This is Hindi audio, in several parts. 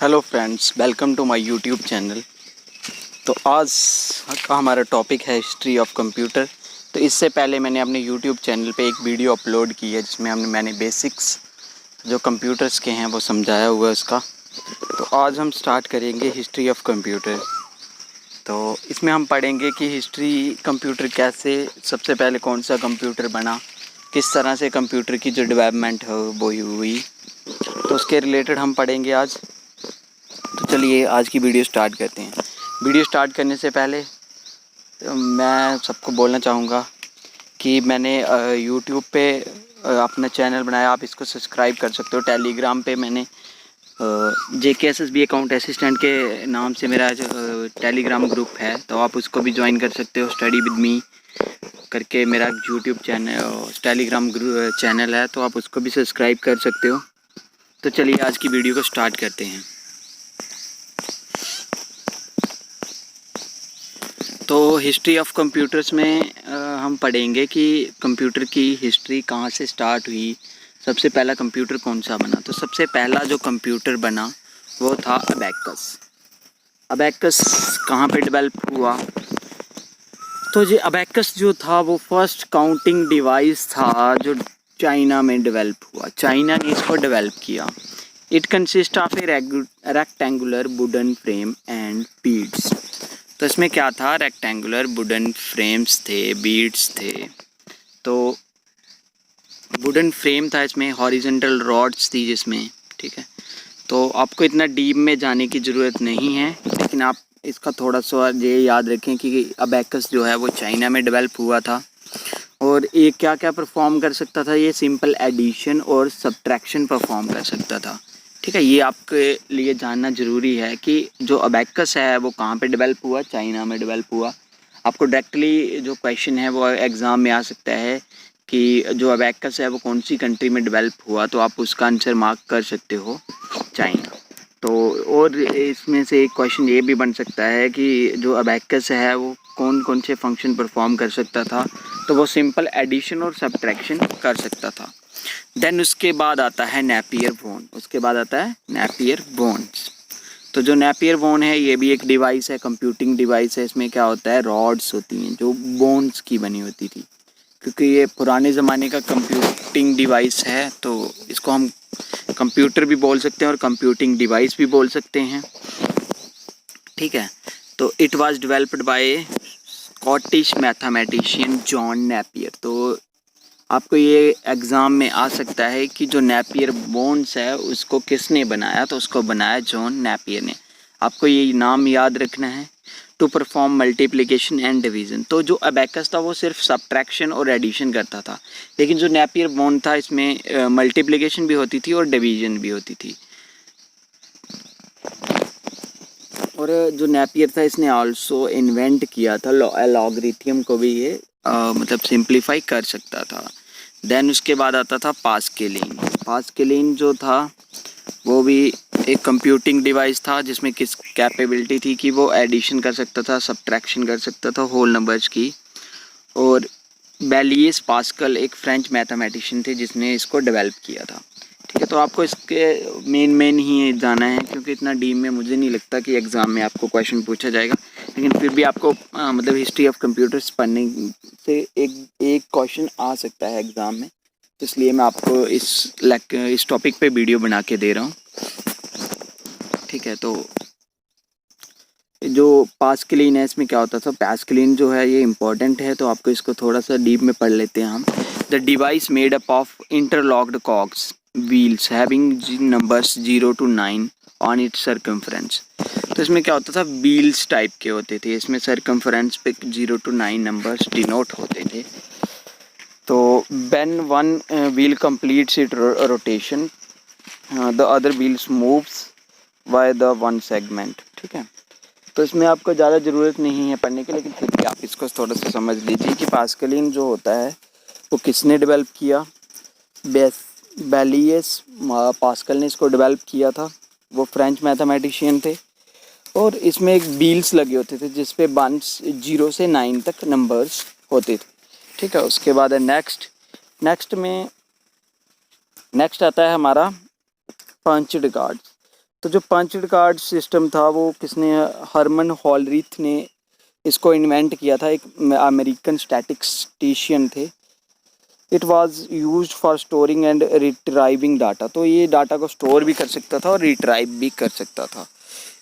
Hello friends, welcome to my YouTube channel. तो आज का हमारा टॉपिक है हिस्ट्री ऑफ कंप्यूटर। तो इससे पहले मैंने अपने यूट्यूब चैनल पे एक वीडियो अपलोड की है जिसमें मैंने बेसिक्स जो कंप्यूटर्स के हैं वो समझाया हुआ है उसका। तो आज हम स्टार्ट करेंगे हिस्ट्री ऑफ कंप्यूटर। तो इसमें हम पढ़ेंगे कि हिस्ट्री कंप्यूटर कैसे, सबसे पहले कौन सा कंप्यूटर बना, किस तरह से कंप्यूटर की जो डेवलपमेंट है वो हुई, तो उसके रिलेटेड हम पढ़ेंगे आज। तो चलिए आज की वीडियो स्टार्ट करते हैं। वीडियो स्टार्ट करने से पहले मैं सबको बोलना चाहूँगा कि मैंने यूट्यूब पे अपना चैनल बनाया, आप इसको सब्सक्राइब कर सकते हो। टेलीग्राम पे मैंने JKSSB अकाउंट असिस्टेंट के नाम से मेरा टेलीग्राम ग्रुप है, तो आप उसको भी ज्वाइन कर सकते हो। स्टडी विद मी करके मेरा यूट्यूब चैनल टेलीग्राम चैनल है, तो आप उसको भी सब्सक्राइब कर सकते हो। तो चलिए आज की वीडियो को स्टार्ट करते हैं। तो हिस्ट्री ऑफ कंप्यूटर्स में हम पढ़ेंगे कि कंप्यूटर की हिस्ट्री कहाँ से स्टार्ट हुई, सबसे पहला कंप्यूटर कौन सा बना। तो सबसे पहला जो कंप्यूटर बना वो था अबैकस। अबैकस कहाँ पे डेवलप हुआ? तो ये अबैकस जो था वो फर्स्ट काउंटिंग डिवाइस था जो चाइना में डेवलप हुआ। चाइना ने इसको डेवलप किया। It consist of A rectangular wooden frame and beads. तो इसमें क्या था? रेक्टेंगुलर वुडन फ्रेम्स थे, बीड्स थे। तो वुडन फ्रेम था, इसमें हॉरिजॉन्टल रॉड्स थी जिसमें, ठीक है। तो आपको इतना डीप में जाने की ज़रूरत नहीं है, लेकिन आप इसका थोड़ा सा ये याद रखें कि अबैकस जो है वो चाइना में डेवलप हुआ था। और ये क्या क्या परफॉर्म कर सकता था? ये सिंपल एडिशन और सब्ट्रैक्शन परफॉर्म कर सकता था, ठीक है। ये आपके लिए जानना ज़रूरी है कि जो अबैकस है वो कहाँ पे डेवलप हुआ? चाइना में डेवलप हुआ। आपको डायरेक्टली जो क्वेश्चन है वो एग्ज़ाम में आ सकता है कि जो अबैकस है वो कौन सी कंट्री में डेवलप हुआ, तो आप उसका आंसर मार्क कर सकते हो चाइना। तो और इसमें से एक क्वेश्चन ये भी बन सकता है कि जो अबैकस है वो कौन कौन से फंक्शन परफॉर्म कर सकता था? तो वो सिंपल एडिशन और सब्ट्रैक्शन कर सकता था। देन उसके बाद आता है नेपियर बोन। उसके बाद आता है नेपियर बोन्स। तो जो नेपियर बोन है ये भी एक डिवाइस है, कंप्यूटिंग डिवाइस है। इसमें क्या होता है? रॉड्स होती हैं जो बोन्स की बनी होती थी। क्योंकि ये पुराने ज़माने का कंप्यूटिंग डिवाइस है तो इसको हम कंप्यूटर भी बोल सकते हैं और कंप्यूटिंग डिवाइस भी बोल सकते हैं, ठीक है। तो it was developed by Scottish mathematician John Napier. तो आपको ये एग्ज़ाम में आ सकता है कि जो नेपियर बोन्स है उसको किसने बनाया? तो उसको बनाया जॉन नेपियर ने। आपको ये नाम याद रखना है। To perform multiplication and division. तो जो अबैकस था वो सिर्फ सब्ट्रैक्शन और एडिशन करता था, लेकिन जो नेपियर बोन था इसमें मल्टीप्लिकेशन भी होती थी और डिवीज़न भी होती थी। और जो नेपियर था इसने आल्सो इन्वेंट किया था लॉगरिथम को भी ये मतलब सिंप्लीफाई कर सकता था। देन उसके बाद आता था पास्केलिन। पास्केलिन जो था वो भी एक कंप्यूटिंग डिवाइस था जिसमें किस कैपेबिलिटी थी कि वो एडिशन कर सकता था, सब्ट्रैक्शन कर सकता था होल नंबर्स की। और ब्लेइस पास्कल एक फ्रेंच मैथमेटिशियन थे जिसने इसको डेवलप किया था, ठीक है। तो आपको इसके मेन ही जाना है, क्योंकि इतना डीप में मुझे नहीं लगता कि एग्ज़ाम में आपको क्वेश्चन पूछा जाएगा, लेकिन फिर भी आपको मतलब हिस्ट्री ऑफ कंप्यूटर्स पढ़ने से एक क्वेश्चन आ सकता है एग्ज़ाम में। तो इसलिए मैं आपको इस टॉपिक पे वीडियो बना के दे रहा हूँ, ठीक है। तो जो पास्केलिन है इसमें क्या होता था? पास्केलिन जो है ये इम्पॉर्टेंट है, तो आपको इसको थोड़ा सा डीप में पढ़ लेते हैं हम। The device made up of interlocked COGS wheels having numbers 0 to 9 on it's circumference. तो इसमें क्या होता था? व्हील्स टाइप के होते थे, इसमें सर्कमफ्रेंस पे 0 to 9 नंबर्स डिनोट होते थे। तो when one wheel completes it rotation the other wheels moves by the one segment, ठीक है। तो इसमें आपको ज़्यादा ज़रूरत नहीं है पढ़ने की, लेकिन फिर भी आप इसको थोड़ा सा समझ लीजिए कि पास्केलिन जो होता है वो किसने डेवलप किया? ब्लेइस पास्कल ने इसको डेवलप किया था। वो फ्रेंच मैथमेटिशियन थे और इसमें एक व्हील्स लगे होते थे जिस पे 0 से 9 तक नंबर्स होते थे, ठीक है। उसके बाद है नेक्स्ट आता है हमारा पंच्ड कार्ड्स। तो जो पंच्ड कार्ड सिस्टम था वो किसने, हरमन हॉलरीथ ने इसको इन्वेंट किया था, एक अमेरिकन स्टैटिस्टिशियन थे। It was used for storing and retrieving data. तो ये डाटा को स्टोर भी कर सकता था और रिट्राइव भी कर सकता था।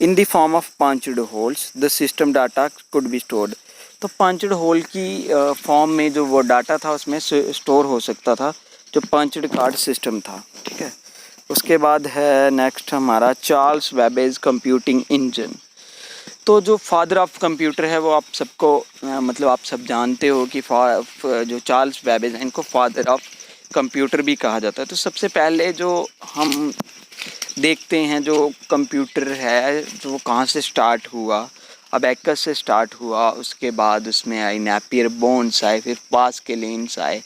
In the form of punched holes the system data could be stored. तो पंच्ड होल की फॉर्म में जो वो डाटा था उसमें स्टोर हो सकता था, जो पंच्ड कार्ड सिस्टम था। ठीक है, उसके बाद है नेक्स्ट हमारा चार्ल्स वेबेज कंप्यूटिंग इंजन। तो जो फादर ऑफ कंप्यूटर है वो आप सबको मतलब आप सब जानते हो कि जो चार्ल्स वेबेज हैं इनको फादर ऑफ कंप्यूटर भी कहा जाता है। तो सबसे पहले जो हम देखते हैं जो कंप्यूटर है जो वो कहाँ से स्टार्ट हुआ, अबेकस से स्टार्ट हुआ, उसके बाद उसमें आई नेपियर बोन्स आए, फिर पास्केलेन्स आए।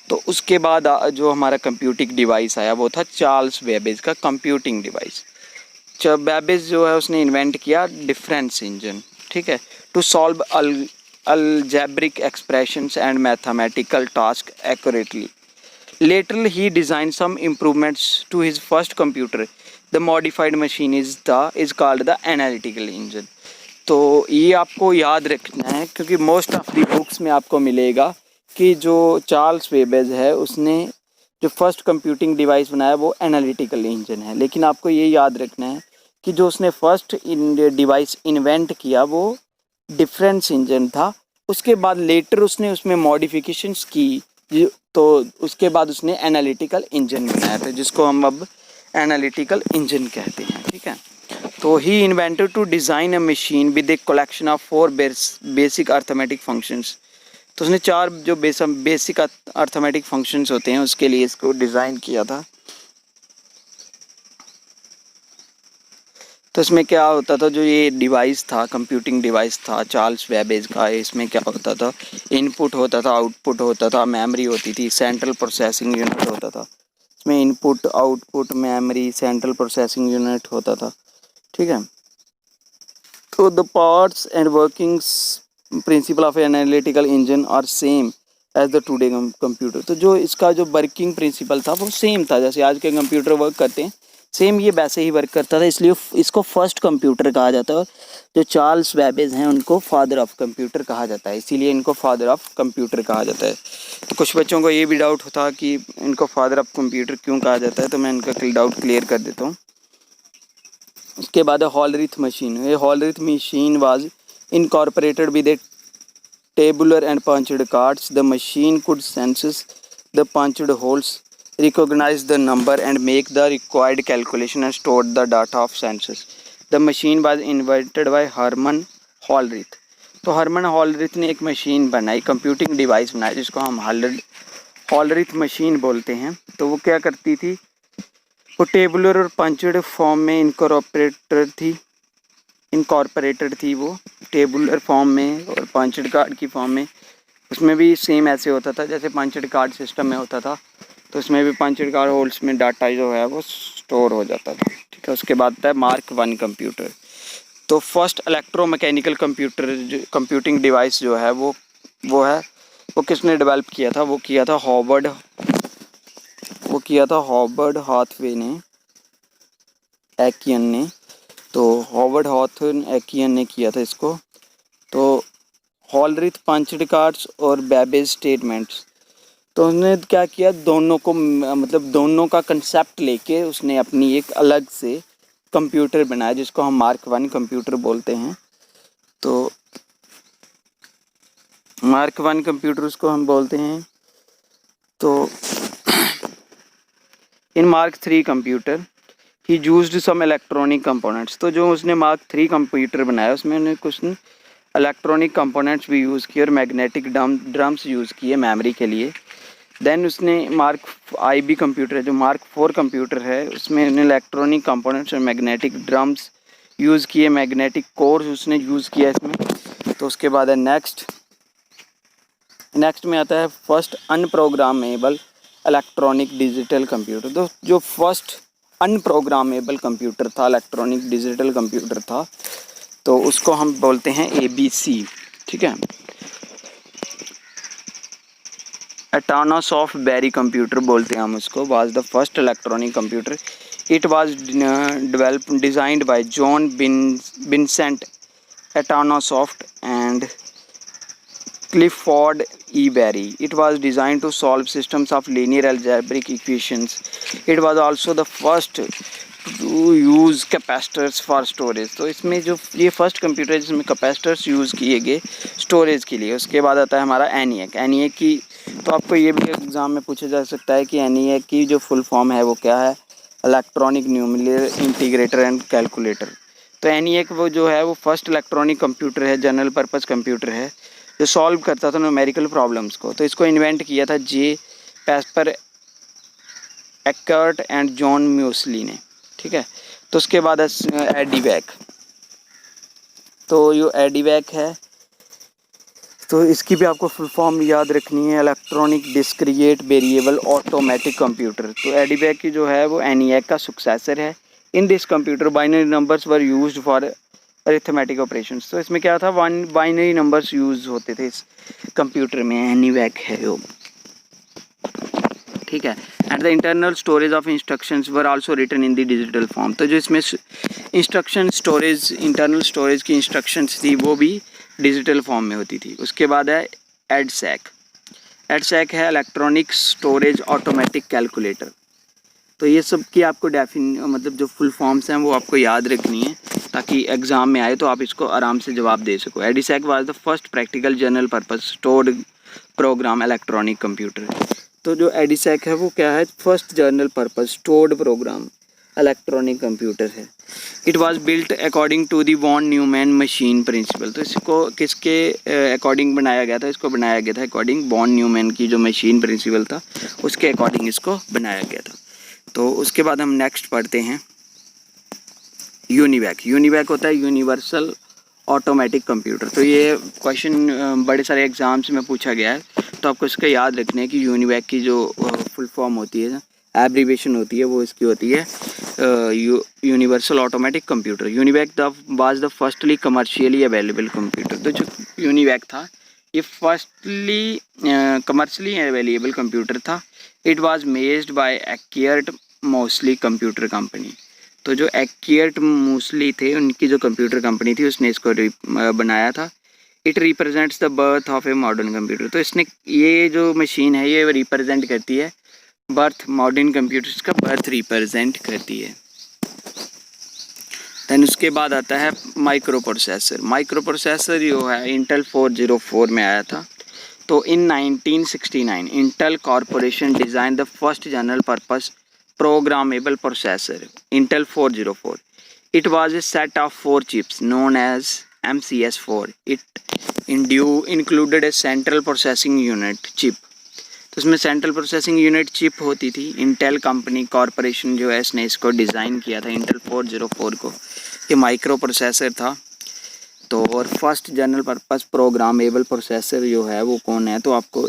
तो उसके बाद जो हमारा कंप्यूटिंग डिवाइस आया वो था चार्ल्स वेबेज का कंप्यूटिंग डिवाइस। जब बेबेज जो है उसने इन्वेंट किया डिफरेंस इंजन। ठीक है, to solve algebraic expressions and mathematical task accurately. Later ही design some improvements to his first computer. The modified machine is called the analytical engine. तो ये आपको याद रखना है क्योंकि मोस्ट ऑफ द बुक्स में आपको मिलेगा कि जो चार्ल्स वेबेज है उसने जो फर्स्ट कंप्यूटिंग डिवाइस बनाया वो एनालिटिकल इंजन है। लेकिन आपको ये याद रखना है कि जो उसने फर्स्ट डिवाइस इन्वेंट किया वो डिफरेंस इंजन था। उसके बाद लेटर उसने उसमें मॉडिफिकेशंस की, तो उसके बाद उसने एनालिटिकल इंजन बनाया था जिसको हम अब एनालिटिकल इंजन कहते हैं। ठीक है, तो he invented to design a machine with a collection of 4 basic arithmetic functions. तो उसने 4 जो बेसिक अर्थमेटिक फंक्शंस होते हैं उसके लिए इसको डिज़ाइन किया था। तो इसमें क्या होता था, जो ये डिवाइस था कंप्यूटिंग डिवाइस था चार्ल्स वेबेज का, इसमें क्या होता था, इनपुट होता था, आउटपुट होता था, मेमोरी होती थी, सेंट्रल प्रोसेसिंग यूनिट होता था। इसमें input output memory central processing unit होता था। ठीक है, तो the parts and workings principle of analytical engine are same as the today computer. तो जो इसका जो वर्किंग प्रिंसिपल था वो सेम था, जैसे आज के कंप्यूटर वर्क करते हैं सेम ये वैसे ही वर्क करता था, इसलिए इसको फर्स्ट कंप्यूटर कहा जाता है। और जो चार्ल्स वेबेज हैं उनको फादर ऑफ कंप्यूटर कहा जाता है, इसीलिए इनको फादर ऑफ कंप्यूटर कहा जाता है। तो कुछ बच्चों को ये भी डाउट होता कि इनको फादर ऑफ कंप्यूटर क्यों कहा जाता है, तो मैं इनका डाउट क्लियर कर देता हूँ। उसके बाद हॉलरीथ मशीन। ये Hollerith machine was incorporated with a tabular and punched cards. The machine could sense the punched holes, recognize the number and make the required calculation and store the data of census. The machine was invented by Herman Hollerith. तो हरमन हॉलरिथ ने एक मशीन बनाई, कंप्यूटिंग डिवाइस बनाई जिसको हम हॉलरिथ मशीन बोलते हैं। तो वो क्या करती थी, वो टेबुलर और पंचड फॉर्म में इनकॉर्पोरेटेड थी वो टेबुलर फॉर्म में और पंचड कार्ड की फॉर्म में। उसमें भी सेम ऐसे होता था जैसे पंचड कार्ड सिस्टम में होता था, तो उसमें भी पंचड कार्ड होल्स में डाटा जो है वो स्टोर हो जाता था। ठीक है, उसके बाद था मार्क 1 कंप्यूटर। तो फर्स्ट इलेक्ट्रोमैकेनिकल कंप्यूटिंग डिवाइस जो है वो किसने डेवलप किया था, वो किया था हॉवर्ड हाथवे ने, एकियन ने। तो हॉवर्ड हॉथन एकियन ने किया था इसको। तो हॉलरिथ पंचड कार्ड्स और बेबेज स्टेटमेंट्स, तो उसने क्या किया, दोनों को मतलब दोनों का कंसेप्ट लेके उसने अपनी एक अलग से कंप्यूटर बनाया जिसको हम मार्क 1 कंप्यूटर बोलते हैं। तो मार्क 1 कंप्यूटर उसको हम बोलते हैं। तो in Mark 3 computer he used some electronic components. तो जो उसने मार्क 3 कंप्यूटर बनाया उसमें उन्होंने कुछ इलेक्ट्रॉनिक कंपोनेंट्स भी यूज़ किए और मैग्नेटिक ड्रम्स यूज़ किए मेमोरी के लिए। देन उसने मार्क IB कंप्यूटर है, जो मार्क 4 कंप्यूटर है, उसमें उन्होंने इलेक्ट्रॉनिक कंपोनेंट्स और मैग्नेटिक ड्रम्स यूज़ किए, मैग्नेटिक कोर्स उसने यूज़ किया इसमें। तो उसके बाद है नेक्स्ट में आता है फर्स्ट अनप्रोग्रामेबल इलेक्ट्रॉनिक डिजिटल कंप्यूटर। तो जो फर्स्ट अनप्रोग्रामेबल कंप्यूटर था, इलेक्ट्रॉनिक डिजिटल कंप्यूटर था, तो उसको हम बोलते हैं ABC। ठीक है, एटॉनस ऑफ बेरी कंप्यूटर बोलते हैं हम उसको, was the first electronic computer. It was designed by John Vincent Atanasoft and Clifford E. Berry. It was designed to solve systems of linear algebraic equations. It was also the first to use capacitors for storage. तो इसमें जो ये फर्स्ट कंप्यूटर है जिसमें कैपेसिटर्स यूज़ किए गए स्टोरेज के लिए। उसके बाद आता है हमारा ENIAC की। तो आपको ये भी एग्ज़ाम में पूछा जा सकता है कि ENIAC की जो फुल फॉर्म है वो क्या है, electronic numerical integrator and calculator. तो ENIAC वो जो है वो फर्स्ट इलेक्ट्रॉनिक कंप्यूटर है, जनरल पर्पज़ कंप्यूटर है जो सॉल्व करता था न्यूमेरिकल प्रॉब्लम्स को। तो इसको इन्वेंट किया था जे पैस्पर एक्कर्ट एंड जॉन म्यूसली ने, ठीक है। तो उसके बाद एडीवैक। तो ये एडीवैक है तो इसकी भी आपको फुल फॉर्म याद रखनी है, electronic discrete variable automatic computer. तो एडीवैक की जो है वो ENIAC का सक्सेसर है। In this computer binary numbers were used for arithmetic operations. तो इसमें क्या था, बाइनरी नंबर्स यूज होते थे इस कंप्यूटर में, ENIAC है वो, ठीक है। And the internal storage of instructions were also written in the digital form. तो जो इसमें इंस्ट्रक्शन स्टोरेज, इंटरनल स्टोरेज की इंस्ट्रक्शंस थी वो भी डिजिटल फॉर्म में होती थी। उसके बाद है एडसैक। एडसैक है इलेक्ट्रॉनिक स्टोरेज ऑटोमेटिक कैलकुलेटर। तो ये सब की आपको मतलब जो फुल फॉर्म्स हैं वो आपको याद रखनी है ताकि एग्ज़ाम में आए तो आप इसको आराम से जवाब दे सको। EDSAC was the first practical general purpose stored program electronic computer. तो जो एडसैक है वो क्या है, first general purpose stored program electronic computer है। It was built according to the von Neumann machine principle. तो इसको किसके अकॉर्डिंग बनाया गया था, इसको बनाया गया था अकॉर्डिंग वॉन न्यूमैन की जो मशीन प्रिंसिपल था उसके अकॉर्डिंग इसको बनाया गया था। तो उसके बाद हम नेक्स्ट पढ़ते हैं यूनिवैक। यूनिवैक होता है यूनिवर्सल ऑटोमेटिक कंप्यूटर। तो ये क्वेश्चन बड़े सारे एग्जाम्स में पूछा गया है, तो आपको इसका याद रखना है कि यूनिवैक की जो फुल फॉर्म होती है, एब्रीवेशन होती है, वो इसकी होती है universal automatic computer. UNIVAC was the firstly commercially available computer. तो जो यूनिवैक था ये फर्स्टली कमर्शियली अवेलेबल कंप्यूटर था। It was made by Eckert Mauchly computer company. तो जो एक्कियर्ट मोस्ली थे उनकी जो कंप्यूटर कंपनी थी उसने इसको बनाया था। It represents the birth of a modern computer. तो इसने ये जो मशीन है ये रिप्रेजेंट करती है बर्थ, मॉडर्न कंप्यूटर्स का बर्थ रिप्रेजेंट करती है। दैन उसके बाद आता है माइक्रो प्रोसेसर। माइक्रो प्रोसेसर जो है इंटेल 404 में आया था। तो इन 1969 Intel corporation design the first general purpose programmable processor Intel 404. It was a set of 4 chips known as MCS4. It included a central processing unit chip. तो इसमें सेंट्रल प्रोसेसिंग यूनिट चिप होती थी। इंटेल कंपनी कॉरपोरेशन जो है इसने इसको डिज़ाइन किया था इंटेल 404 को। ये माइक्रो प्रोसेसर था। तो और first general purpose programmable processor जो है वो कौन है, तो आपको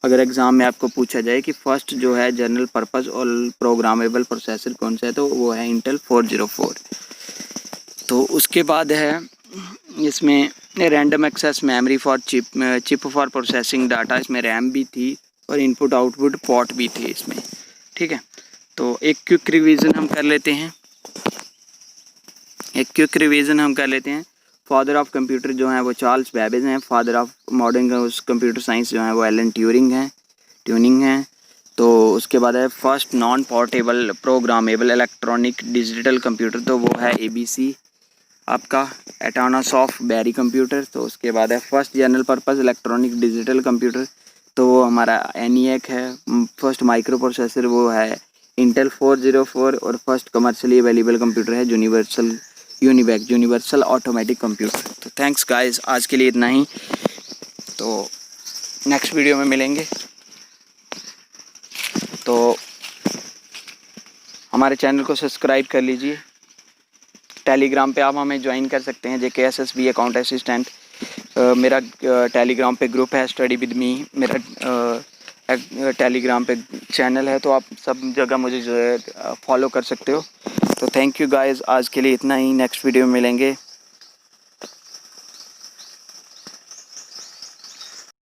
अगर एग्ज़ाम में आपको पूछा जाए कि फ़र्स्ट जो है जनरल पर्पस और प्रोग्रामेबल प्रोसेसर कौन सा है तो वो है इंटेल 404। तो उसके बाद है इसमें random access memory for chip for processing data. इसमें रैम भी थी और इनपुट आउटपुट पोर्ट भी थे इसमें, ठीक है। तो एक क्विक रिवीजन हम कर लेते हैं। फादर ऑफ कंप्यूटर जो हैं वो चार्ल्स बेबेज हैं। Father of modern computer science जो हैं वो एलन ट्यूरिंग हैं। तो उसके बाद है first non portable programmable electronic digital computer, तो वो है ABC आपका एटानासॉफ्ट बेरी कंप्यूटर। तो उसके बाद है first general purpose electronic digital computer, तो वो हमारा ENIAC है। फर्स्ट माइक्रो प्रोसेसर वो है इंटेल 404 और फर्स्ट कमर्शियली अवेलेबल कंप्यूटर है यूनिवर्सल ऑटोमेटिक कंप्यूटर। तो थैंक्स गाइस, आज के लिए इतना ही। तो नेक्स्ट वीडियो में मिलेंगे। तो हमारे चैनल को सब्सक्राइब कर लीजिए। टेलीग्राम पे आप हमें ज्वाइन कर सकते हैं, JKSSB अकाउंट असिस्टेंट। मेरा टेलीग्राम पे ग्रुप है स्टडी विद मी। मेरा टेलीग्राम पे चैनल है, तो आप सब जगह मुझे फॉलो कर सकते हो। तो थैंक यू गाइस, आज के लिए इतना ही। नेक्स्ट वीडियो में मिलेंगे।